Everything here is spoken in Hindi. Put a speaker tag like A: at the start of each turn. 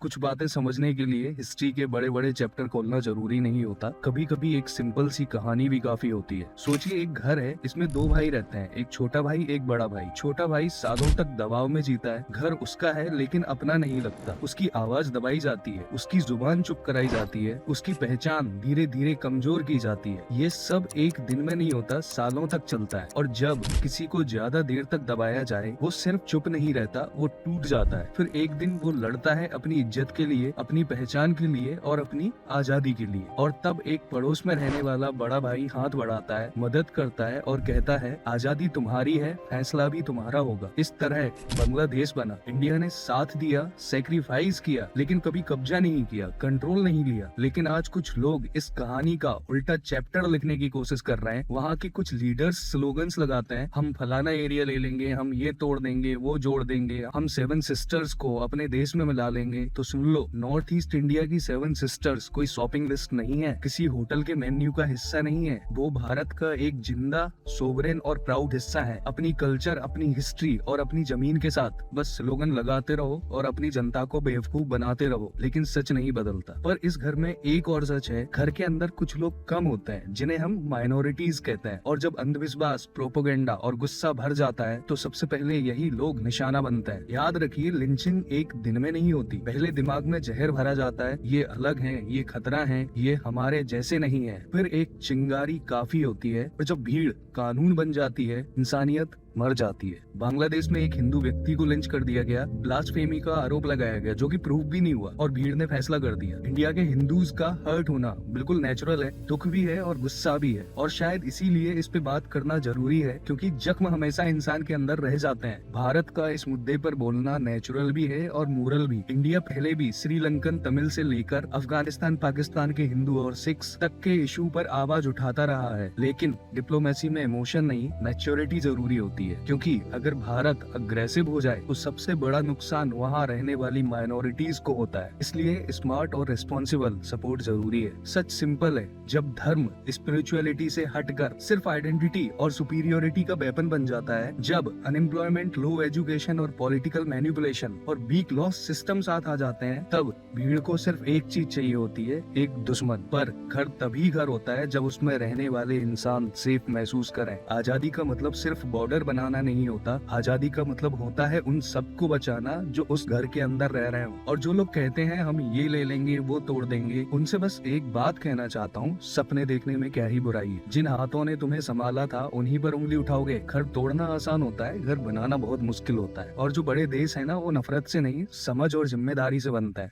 A: कुछ बातें समझने के लिए हिस्ट्री के बड़े बड़े चैप्टर खोलना जरूरी नहीं होता। कभी कभी एक सिंपल सी कहानी भी काफी होती है। सोचिए एक घर है, इसमें दो भाई रहते हैं, एक छोटा भाई एक बड़ा भाई। छोटा भाई सालों तक दबाव में जीता है, घर उसका है लेकिन अपना नहीं लगता। उसकी आवाज दबाई जाती है, उसकी जुबान चुप कराई जाती है, उसकी पहचान धीरे धीरे कमजोर की जाती है। ये सब एक दिन में नहीं होता, सालों तक चलता है। और जब किसी को ज्यादा देर तक दबाया जाए, वो सिर्फ चुप नहीं रहता, वो टूट जाता है। फिर एक दिन वो लड़ता है अपनी इज्जत के लिए, अपनी पहचान के लिए और अपनी आजादी के लिए। और तब एक पड़ोस में रहने वाला बड़ा भाई हाथ बढ़ाता है, मदद करता है और कहता है आजादी तुम्हारी है, फैसला भी तुम्हारा होगा। इस तरह बांग्लादेश बना। इंडिया ने साथ दिया, सेक्रीफाइस किया, लेकिन कभी कब्जा नहीं किया, कंट्रोल नहीं लिया। लेकिन आज कुछ लोग इस कहानी का उल्टा चैप्टर लिखने की कोशिश कर रहे हैं। वहाँ के कुछ लीडर्स स्लोगन्स लगाते हैं, हम फलाना एरिया ले लेंगे, हम ये तोड़ देंगे, वो जोड़ देंगे, हम 7 सिस्टर्स को अपने देश में मिला लेंगे। तो सुन लो, नॉर्थ ईस्ट इंडिया की 7 सिस्टर्स कोई शॉपिंग लिस्ट नहीं है, किसी होटल के मेन्यू का हिस्सा नहीं है। वो भारत का एक जिंदा, सोवरेन और प्राउड हिस्सा है। अपनी कल्चर, अपनी हिस्ट्री और अपनी जमीन के साथ बस स्लोगन लगाते रहो और अपनी जनता को बेवकूफ बनाते रहो, लेकिन सच नहीं बदलता। पर इस घर में एक और सच है, घर के अंदर कुछ लोग कम होते हैं जिन्हें हम माइनॉरिटीज कहते हैं। और जब अंधविश्वास, प्रोपोगेंडा और गुस्सा भर जाता है तो सबसे पहले यही लोग निशाना बनता है। याद रखिए, लिंचिंग एक दिन में नहीं होती। पहले दिमाग में जहर भरा जाता है, ये अलग है, ये खतरा है, ये हमारे जैसे नहीं है। फिर एक चिंगारी काफी होती है और जब भीड़ कानून बन जाती है, इंसानियत मर जाती है। बांग्लादेश में एक हिंदू व्यक्ति को लिंच कर दिया गया, ब्लास्फेमी का आरोप लगाया गया जो कि प्रूफ भी नहीं हुआ, और भीड़ ने फैसला कर दिया। इंडिया के हिंदूज का हर्ट होना बिल्कुल नेचुरल है, दुख भी है और गुस्सा भी है। और शायद इसीलिए इस पे बात करना जरूरी है, क्योंकि जख्म हमेशा इंसान के अंदर रह जाते हैं। भारत का इस मुद्दे पर बोलना नेचुरल भी है और मोरल भी। इंडिया पहले भी श्रीलंकन, तमिल से लेकर अफगानिस्तान, पाकिस्तान के हिंदू और सिख्स तक के इशू पर आवाज उठाता रहा है। लेकिन डिप्लोमेसी में इमोशन नहीं, मैच्योरिटी जरूरी होती है। क्योंकि अगर भारत अग्रेसिव हो जाए तो सबसे बड़ा नुकसान वहाँ रहने वाली माइनॉरिटीज को होता है। इसलिए स्मार्ट और रिस्पॉन्सिबल सपोर्ट जरूरी है। सच सिंपल है, जब धर्म स्पिरिचुअलिटी से हटकर सिर्फ आइडेंटिटी और सुपीरियोरिटी का वेपन बन जाता है, जब अनएम्प्लॉयमेंट, लो एजुकेशन और पॉलिटिकल मैनिपुलेशन और वीक लॉ सिस्टम साथ आ जाते हैं, तब भीड़ को सिर्फ एक चीज चाहिए होती है, एक दुश्मन। पर घर तभी घर होता है जब उसमें रहने वाले इंसान सेफ महसूस करें। आजादी का मतलब सिर्फ बॉर्डर बनाना नहीं होता, आजादी का मतलब होता है उन सबको बचाना जो उस घर के अंदर रह रहे हो। और जो लोग कहते हैं हम ये ले लेंगे, वो तोड़ देंगे, उनसे बस एक बात कहना चाहता हूँ, सपने देखने में क्या ही बुराई है। जिन हाथों ने तुम्हें संभाला था उन्हीं पर उंगली उठाओगे। घर तोड़ना आसान होता है, घर बनाना बहुत मुश्किल होता है। और जो बड़े देश है ना, वो नफरत से नहीं, समझ और जिम्मेदारी से बनता है।